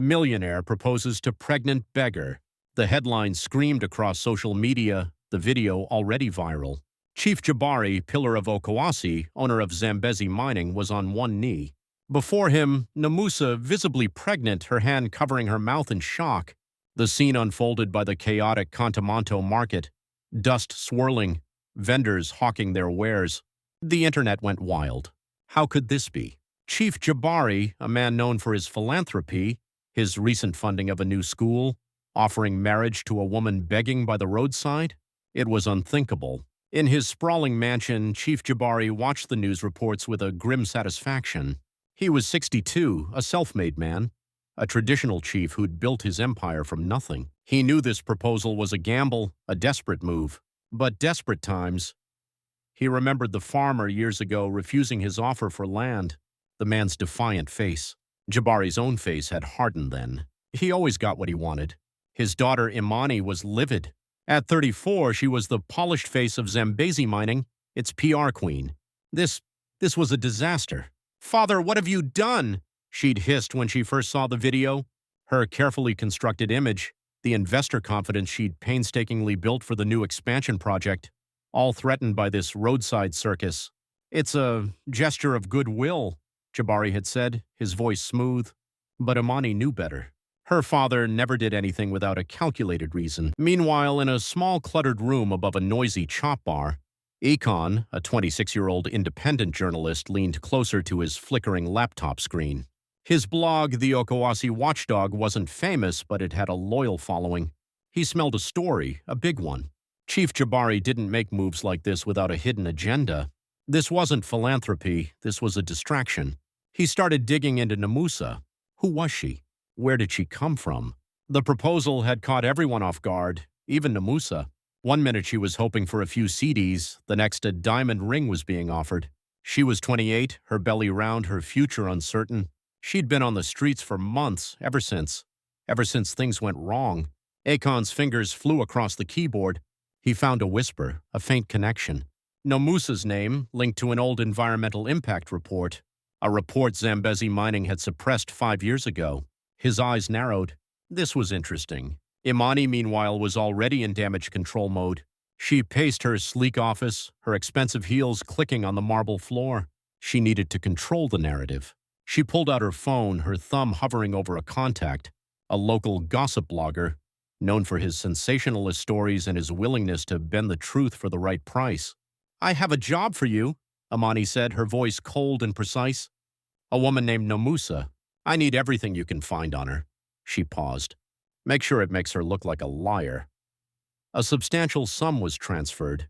Millionaire proposes to pregnant beggar. The headline screamed across social media, the video already viral. Chief Jabari, pillar of Okawasi, owner of Zambezi Mining, was on one knee. Before him, Nomusa, visibly pregnant, her hand covering her mouth in shock. The scene unfolded by the chaotic Contamonto market. Dust swirling, vendors hawking their wares. The internet went wild. How could this be? Chief Jabari, a man known for his philanthropy, his recent funding of a new school, offering marriage to a woman begging by the roadside? It was unthinkable. In his sprawling mansion, Chief Jabari watched the news reports with a grim satisfaction. He was 62, a self-made man, a traditional chief who'd built his empire from nothing. He knew this proposal was a gamble, a desperate move. But desperate times. He remembered the farmer years ago refusing his offer for land, the man's defiant face. Jabari's own face had hardened then. He always got what he wanted. His daughter Imani was livid. At 34, she was the polished face of Zambezi Mining, its PR queen. This was a disaster. "Father, what have you done?" she'd hissed when she first saw the video. Her carefully constructed image, the investor confidence she'd painstakingly built for the new expansion project, all threatened by this roadside circus. "It's a gesture of goodwill," Jabari had said, his voice smooth. But Imani knew better. Her father never did anything without a calculated reason. Meanwhile, in a small cluttered room above a noisy chop bar, Akon, a 26-year-old independent journalist, leaned closer to his flickering laptop screen. His blog, The Okawasi Watchdog, wasn't famous, but it had a loyal following. He smelled a story, a big one. Chief Jabari didn't make moves like this without a hidden agenda. This wasn't philanthropy, this was a distraction. He started digging into Nomusa. Who was she? Where did she come from? The proposal had caught everyone off guard, even Nomusa. One minute she was hoping for a few CDs, the next a diamond ring was being offered. She was 28, her belly round, her future uncertain. She'd been on the streets for months, ever since things went wrong. Akon's fingers flew across the keyboard. He found a whisper, a faint connection. Nomusa's name, linked to an old environmental impact report. A report Zambezi Mining had suppressed 5 years ago. His eyes narrowed. This was interesting. Imani, meanwhile, was already in damage control mode. She paced her sleek office, her expensive heels clicking on the marble floor. She needed to control the narrative. She pulled out her phone, her thumb hovering over a contact, a local gossip blogger, known for his sensationalist stories and his willingness to bend the truth for the right price. "I have a job for you," Imani said, her voice cold and precise. "A woman named Nomusa. I need everything you can find on her." She paused. "Make sure it makes her look like a liar." A substantial sum was transferred.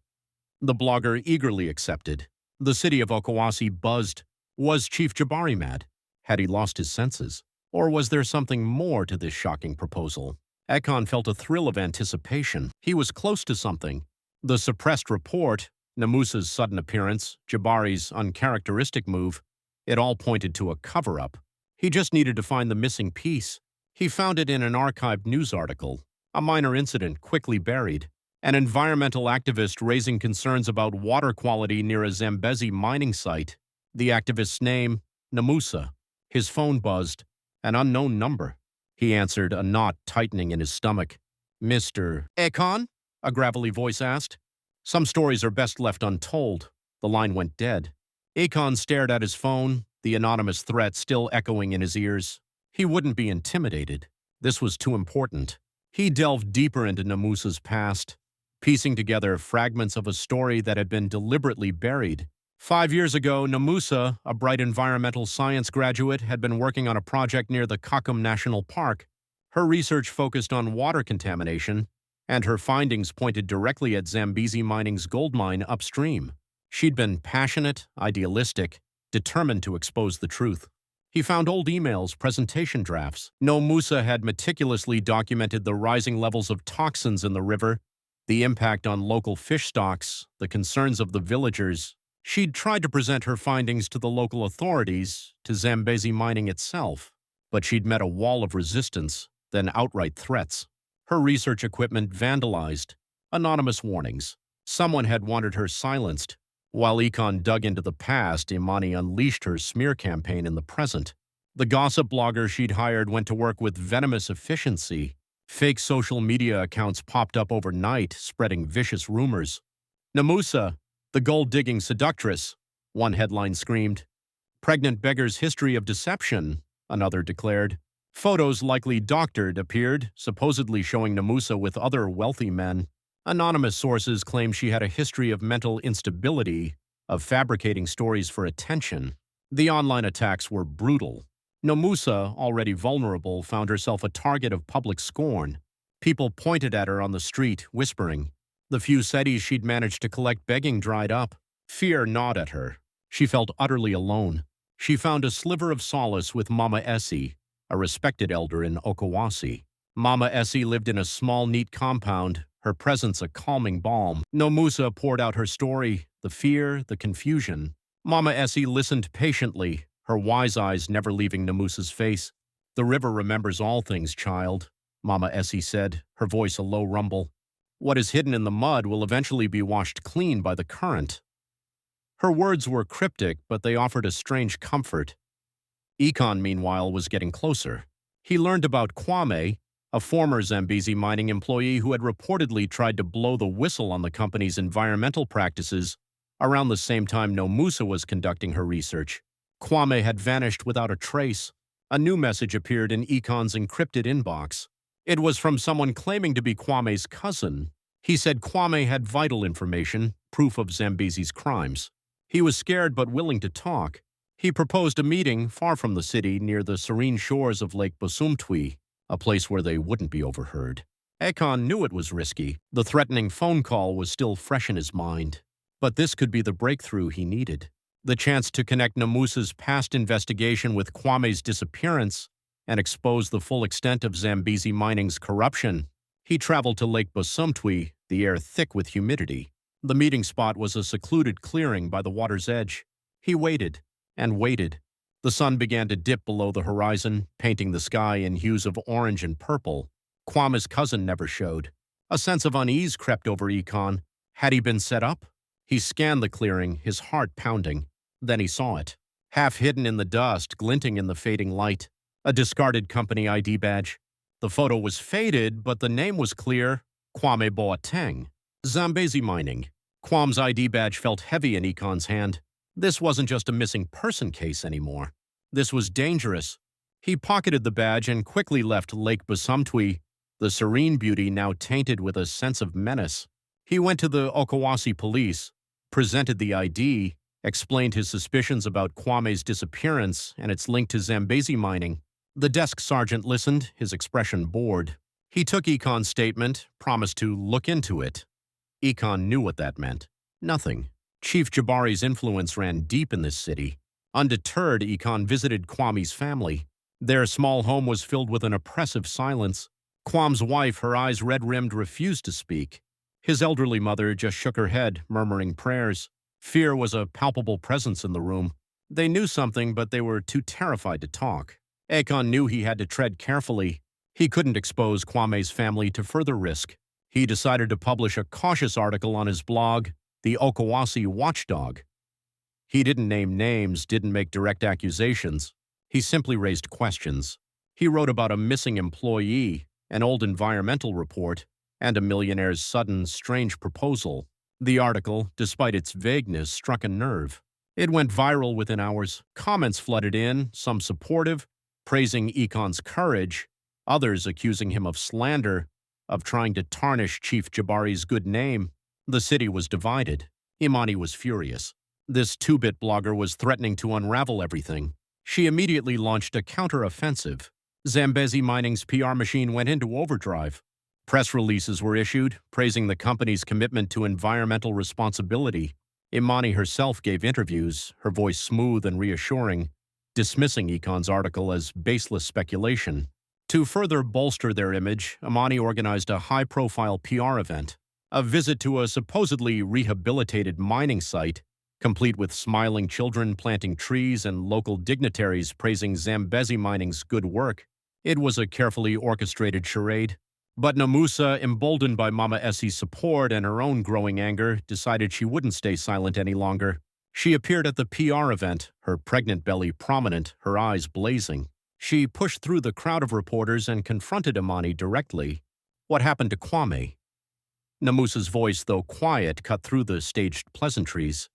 The blogger eagerly accepted. The city of Okawasi buzzed. Was Chief Jabari mad? Had he lost his senses? Or was there something more to this shocking proposal? Akon felt a thrill of anticipation. He was close to something. The suppressed report, Nomusa's sudden appearance, Jabari's uncharacteristic move, it all pointed to a cover-up. He just needed to find the missing piece. He found it in an archived news article, a minor incident quickly buried. An environmental activist raising concerns about water quality near a Zambezi mining site. The activist's name, Nomusa. His phone buzzed. An unknown number. He answered, a knot tightening in his stomach. "Mr. Akon?" a gravelly voice asked. Some stories are best left untold. The line went dead. Akon stared at his phone, the anonymous threat still echoing in his ears. He wouldn't be intimidated. This was too important. He delved deeper into Nomusa's past, piecing together fragments of a story that had been deliberately buried. 5 years ago, Nomusa, a bright environmental science graduate, had been working on a project near the Kakum National Park. Her research focused on water contamination, and her findings pointed directly at Zambezi Mining's gold mine upstream. She'd been passionate, idealistic, determined to expose the truth. He found old emails, presentation drafts. Nomusa had meticulously documented the rising levels of toxins in the river, the impact on local fish stocks, the concerns of the villagers. She'd tried to present her findings to the local authorities, to Zambezi Mining itself, but she'd met a wall of resistance, then outright threats. Her research equipment vandalized, anonymous warnings. Someone had wanted her silenced. While Akon dug into the past, Imani unleashed her smear campaign in the present. The gossip blogger she'd hired went to work with venomous efficiency. Fake social media accounts popped up overnight, spreading vicious rumors. Nomusa, the gold-digging seductress, one headline screamed. Pregnant Beggar's history of deception, another declared. Photos likely doctored appeared, supposedly showing Nomusa with other wealthy men. Anonymous sources claim she had a history of mental instability, of fabricating stories for attention. The online attacks were brutal. Nomusa, already vulnerable, found herself a target of public scorn. People pointed at her on the street, whispering. The few cedis she'd managed to collect begging dried up. Fear gnawed at her. She felt utterly alone. She found a sliver of solace with Mama Essie, a respected elder in Okawasi. Mama Essie lived in a small, neat compound, her presence a calming balm. Nomusa poured out her story, the fear, the confusion. Mama Essie listened patiently, her wise eyes never leaving Nomusa's face. The river remembers all things, child, Mama Essie said, her voice a low rumble. What is hidden in the mud will eventually be washed clean by the current. Her words were cryptic, but they offered a strange comfort. Ekon, meanwhile, was getting closer. He learned about Kwame, a former Zambezi mining employee who had reportedly tried to blow the whistle on the company's environmental practices around the same time Nomusa was conducting her research. Kwame had vanished without a trace. A new message appeared in Ekon's encrypted inbox. It was from someone claiming to be Kwame's cousin. He said Kwame had vital information, proof of Zambezi's crimes. He was scared but willing to talk. He proposed a meeting far from the city near the serene shores of Lake Bosumtwi, a place where they wouldn't be overheard. Ekon knew it was risky. The threatening phone call was still fresh in his mind. But this could be the breakthrough he needed. The chance to connect Nomusa's past investigation with Kwame's disappearance and expose the full extent of Zambezi mining's corruption. He traveled to Lake Bosumtwi, the air thick with humidity. The meeting spot was a secluded clearing by the water's edge. He waited and waited. The sun began to dip below the horizon, painting the sky in hues of orange and purple. Kwame's cousin never showed. A sense of unease crept over Ekon. Had he been set up? He scanned the clearing, his heart pounding. Then he saw it. Half hidden in the dust, glinting in the fading light. A discarded company ID badge. The photo was faded, but the name was clear. Kwame Boateng. Zambezi Mining. Kwame's ID badge felt heavy in Ekon's hand. This wasn't just a missing person case anymore. This was dangerous. He pocketed the badge and quickly left Lake Bosumtwi, the serene beauty now tainted with a sense of menace. He went to the Okawasi police, presented the ID, explained his suspicions about Kwame's disappearance and its link to Zambezi mining. The desk sergeant listened, his expression bored. He took Ekon's statement, promised to look into it. Ekon knew what that meant. Nothing. Chief Jabari's influence ran deep in this city. Undeterred, Ekon visited Kwame's family. Their small home was filled with an oppressive silence. Kwame's wife, her eyes red-rimmed, refused to speak. His elderly mother just shook her head, murmuring prayers. Fear was a palpable presence in the room. They knew something, but they were too terrified to talk. Ekon knew he had to tread carefully. He couldn't expose Kwame's family to further risk. He decided to publish a cautious article on his blog, The Okawasi Watchdog. He didn't name names, didn't make direct accusations. He simply raised questions. He wrote about a missing employee, an old environmental report, and a millionaire's sudden, strange proposal. The article, despite its vagueness, struck a nerve. It went viral within hours. Comments flooded in, some supportive, praising Ekon's courage, others accusing him of slander, of trying to tarnish Chief Jabari's good name. The city was divided. Imani was furious. This two-bit blogger was threatening to unravel everything. She immediately launched a counter-offensive. Zambezi Mining's PR machine went into overdrive. Press releases were issued, praising the company's commitment to environmental responsibility. Imani herself gave interviews, her voice smooth and reassuring, dismissing Ekon's article as baseless speculation. To further bolster their image, Imani organized a high-profile PR event, a visit to a supposedly rehabilitated mining site, complete with smiling children planting trees and local dignitaries praising Zambezi Mining's good work. It was a carefully orchestrated charade. But Nomusa, emboldened by Mama Essie's support and her own growing anger, decided she wouldn't stay silent any longer. She appeared at the PR event, her pregnant belly prominent, her eyes blazing. She pushed through the crowd of reporters and confronted Imani directly. What happened to Kwame? Nomusa's voice, though quiet, cut through the staged pleasantries.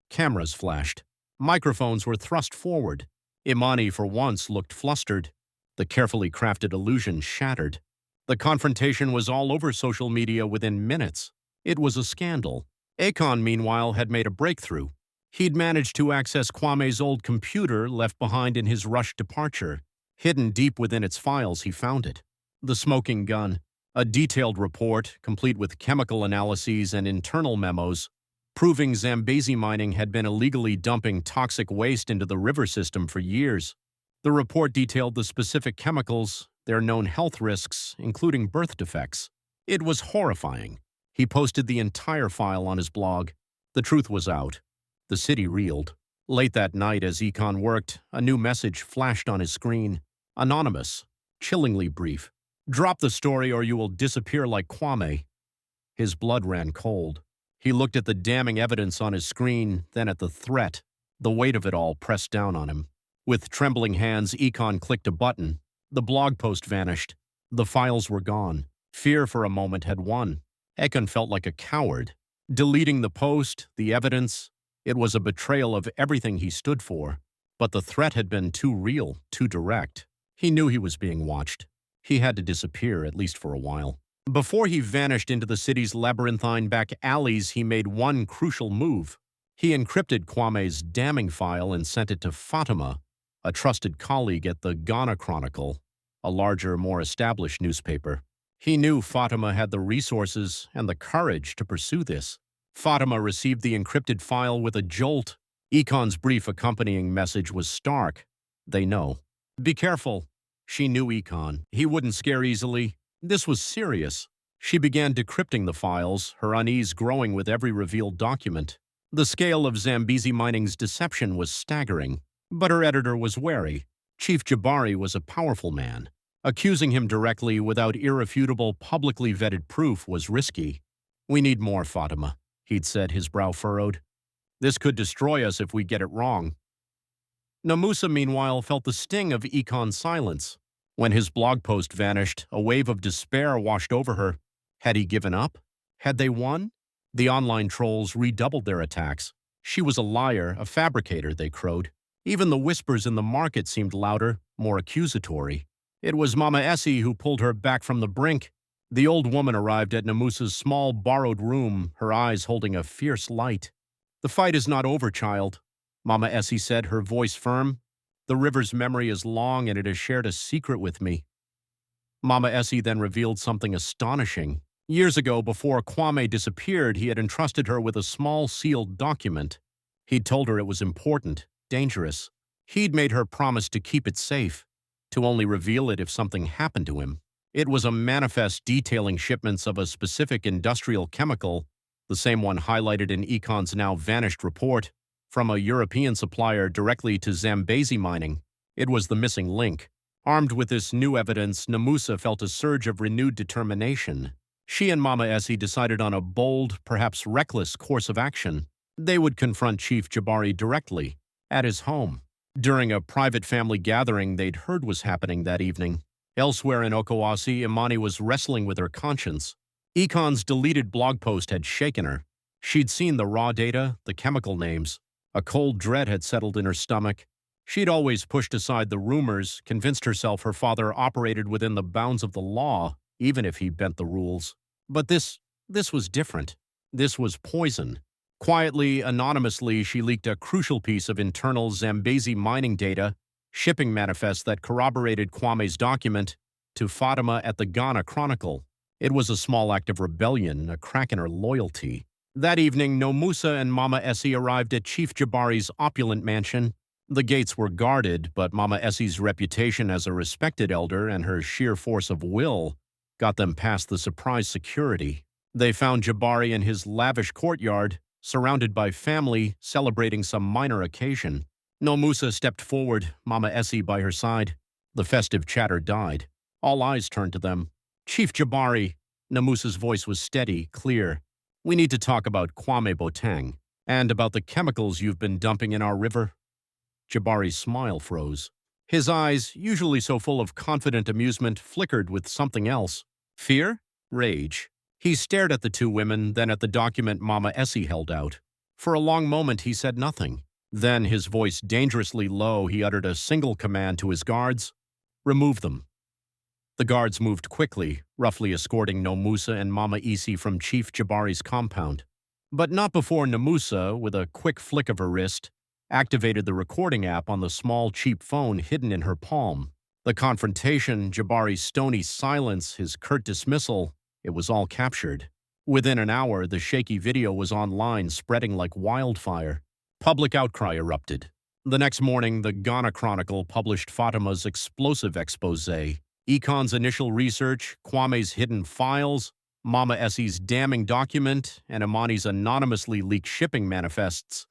Cameras flashed. Microphones were thrust forward. Imani, for once, looked flustered. The carefully crafted illusion shattered. The confrontation was all over social media within minutes. It was a scandal. Akon, meanwhile, had made a breakthrough. He'd managed to access Kwame's old computer left behind in his rushed departure. Hidden deep within its files, he found it. The smoking gun. A detailed report, complete with chemical analyses and internal memos, proving Zambezi Mining had been illegally dumping toxic waste into the river system for years. The report detailed the specific chemicals, their known health risks, including birth defects. It was horrifying. He posted the entire file on his blog. The truth was out. The city reeled. Late that night, as Akon worked, a new message flashed on his screen. Anonymous. Chillingly brief. Drop the story or you will disappear like Kwame. His blood ran cold. He looked at the damning evidence on his screen, then at the threat. The weight of it all pressed down on him. With trembling hands, Akon clicked a button. The blog post vanished. The files were gone. Fear for a moment had won. Akon felt like a coward. Deleting the post, the evidence, it was a betrayal of everything he stood for. But the threat had been too real, too direct. He knew he was being watched. He had to disappear, at least for a while. Before he vanished into the city's labyrinthine back alleys, he made one crucial move. He encrypted Kwame's damning file and sent it to Fatima, a trusted colleague at the Ghana Chronicle, a larger, more established newspaper. He knew Fatima had the resources and the courage to pursue this. Fatima received the encrypted file with a jolt. Akon's brief accompanying message was stark. They know. Be careful. She knew Akon. He wouldn't scare easily. This was serious. She began decrypting the files, her unease growing with every revealed document. The scale of Zambezi Mining's deception was staggering, but her editor was wary. Chief Jabari was a powerful man. Accusing him directly without irrefutable, publicly vetted proof was risky. We need more, Fatima, he'd said, his brow furrowed. This could destroy us if we get it wrong. Nomusa, meanwhile, felt the sting of Akon's silence. When his blog post vanished, a wave of despair washed over her. Had he given up? Had they won? The online trolls redoubled their attacks. She was a liar, a fabricator, they crowed. Even the whispers in the market seemed louder, more accusatory. It was Mama Essie who pulled her back from the brink. The old woman arrived at Nomusa's small, borrowed room, her eyes holding a fierce light. The fight is not over, child, Mama Essie said, her voice firm. The river's memory is long and it has shared a secret with me. Mama Essie then revealed something astonishing. Years ago, before Kwame disappeared, he had entrusted her with a small sealed document. He'd told her it was important, dangerous. He'd made her promise to keep it safe, to only reveal it if something happened to him. It was a manifest detailing shipments of a specific industrial chemical, the same one highlighted in Akon's now vanished report, from a European supplier directly to Zambezi Mining. It was the missing link. Armed with this new evidence, Nomusa felt a surge of renewed determination. She and Mama Essie decided on a bold, perhaps reckless course of action. They would confront Chief Jabari directly, at his home. During a private family gathering they'd heard was happening that evening. Elsewhere in Okawasi, Imani was wrestling with her conscience. Akon's deleted blog post had shaken her. She'd seen the raw data, the chemical names. A cold dread had settled in her stomach. She'd always pushed aside the rumors, convinced herself her father operated within the bounds of the law, even if he bent the rules. But this was different. This was poison. Quietly, anonymously, she leaked a crucial piece of internal Zambezi mining data, shipping manifest that corroborated Kwame's document, to Fatima at the Ghana Chronicle. It was a small act of rebellion, a crack in her loyalty. That evening, Nomusa and Mama Essie arrived at Chief Jabari's opulent mansion. The gates were guarded, but Mama Essie's reputation as a respected elder and her sheer force of will got them past the surprise security. They found Jabari in his lavish courtyard, surrounded by family, celebrating some minor occasion. Nomusa stepped forward, Mama Essie by her side. The festive chatter died. All eyes turned to them. Chief Jabari, Nomusa's voice was steady, clear. We need to talk about Kwame Botang. And about the chemicals you've been dumping in our river? Jabari's smile froze. His eyes, usually so full of confident amusement, flickered with something else. Fear? Rage. He stared at the two women, then at the document Mama Essie held out. For a long moment he said nothing. Then, his voice dangerously low, he uttered a single command to his guards. Remove them. The guards moved quickly, roughly escorting Nomusa and Mama Essie from Chief Jabari's compound. But not before Nomusa, with a quick flick of her wrist, activated the recording app on the small, cheap phone hidden in her palm. The confrontation, Jabari's stony silence, his curt dismissal, it was all captured. Within an hour, the shaky video was online, spreading like wildfire. Public outcry erupted. The next morning, the Ghana Chronicle published Fatima's explosive expose, Econ's initial research, Kwame's hidden files, Mama Essie's damning document, and Imani's anonymously leaked shipping manifests.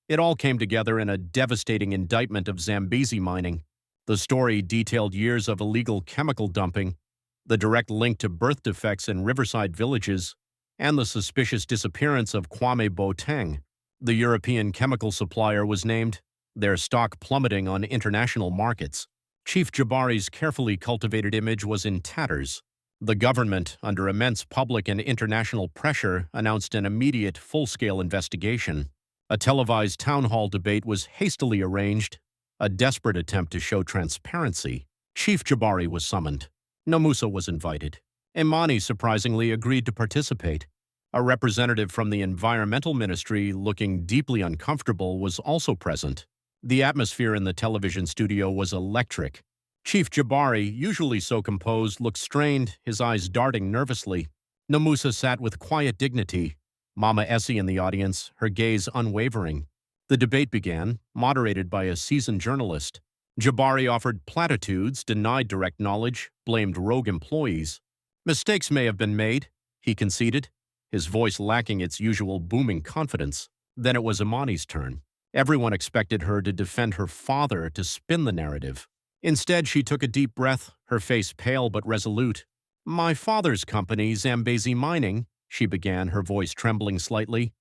It all came together in a devastating indictment of Zambezi mining. The story detailed years of illegal chemical dumping, the direct link to birth defects in riverside villages, and the suspicious disappearance of Kwame Boateng. The European chemical supplier was named, their stock plummeting on international markets. Chief Jabari's carefully cultivated image was in tatters. The government, under immense public and international pressure, announced an immediate, full-scale investigation. A televised town hall debate was hastily arranged, a desperate attempt to show transparency. Chief Jabari was summoned. Nomusa was invited. Imani surprisingly agreed to participate. A representative from the Environmental Ministry, looking deeply uncomfortable, was also present. The atmosphere in the television studio was electric. Chief Jabari, usually so composed, looked strained, his eyes darting nervously. Nomusa sat with quiet dignity. Mama Essie in the audience, her gaze unwavering. The debate began, moderated by a seasoned journalist. Jabari offered platitudes, denied direct knowledge, blamed rogue employees. Mistakes may have been made, he conceded, his voice lacking its usual booming confidence. Then it was Imani's turn. Everyone expected her to defend her father, to spin the narrative. Instead, she took a deep breath, her face pale but resolute. My father's company, Zambezi Mining, she began, her voice trembling slightly,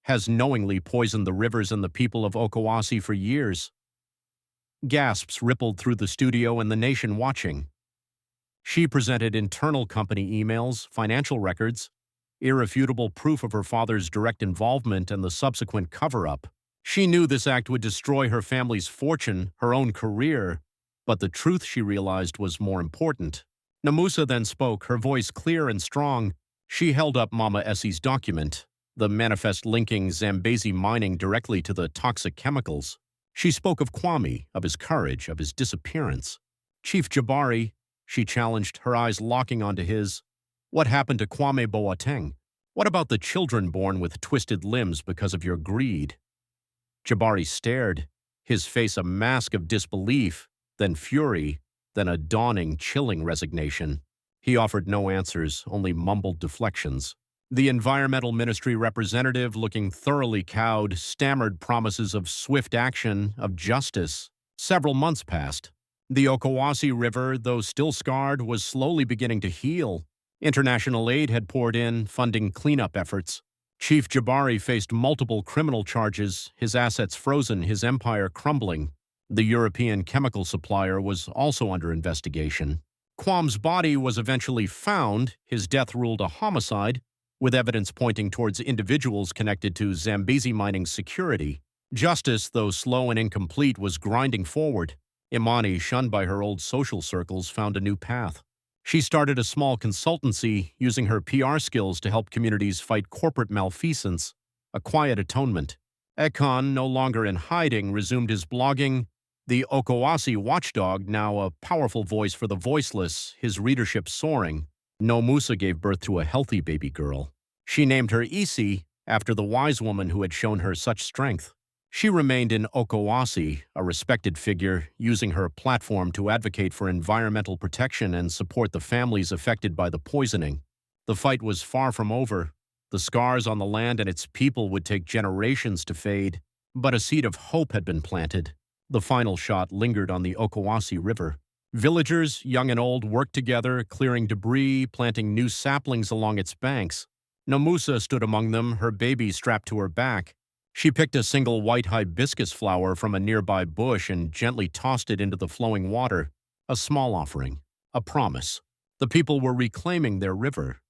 has knowingly poisoned the rivers and the people of Okawasi for years. Gasps rippled through the studio and the nation watching. She presented internal company emails, financial records, irrefutable proof of her father's direct involvement and the subsequent cover-up. She knew this act would destroy her family's fortune, her own career, but the truth, she realized, was more important. Nomusa then spoke, her voice clear and strong. She held up Mama Essie's document, the manifest linking Zambezi mining directly to the toxic chemicals. She spoke of Kwame, of his courage, of his disappearance. Chief Jabari, she challenged, her eyes locking onto his. What happened to Kwame Boateng? What about the children born with twisted limbs because of your greed? Jabari stared, his face a mask of disbelief, then fury, then a dawning, chilling resignation. He offered no answers, only mumbled deflections. The Environmental Ministry representative, looking thoroughly cowed, stammered promises of swift action, of justice. Several months passed. The Okawasi River, though still scarred, was slowly beginning to heal. International aid had poured in, funding cleanup efforts. Chief Jabari faced multiple criminal charges, his assets frozen, his empire crumbling. The European chemical supplier was also under investigation. Kwam's body was eventually found, his death ruled a homicide, with evidence pointing towards individuals connected to Zambezi Mining's security. Justice, though slow and incomplete, was grinding forward. Imani, shunned by her old social circles, found a new path. She started a small consultancy, using her PR skills to help communities fight corporate malfeasance, a quiet atonement. Ekon, no longer in hiding, resumed his blogging. The Okawasi watchdog, now a powerful voice for the voiceless, his readership soaring. Nomusa gave birth to a healthy baby girl. She named her Isi, after the wise woman who had shown her such strength. She remained in Okawasi, a respected figure, using her platform to advocate for environmental protection and support the families affected by the poisoning. The fight was far from over. The scars on the land and its people would take generations to fade, but a seed of hope had been planted. The final shot lingered on the Okawasi River. Villagers, young and old, worked together, clearing debris, planting new saplings along its banks. Nomusa stood among them, her baby strapped to her back. She picked a single white hibiscus flower from a nearby bush and gently tossed it into the flowing water, a small offering, a promise. The people were reclaiming their river,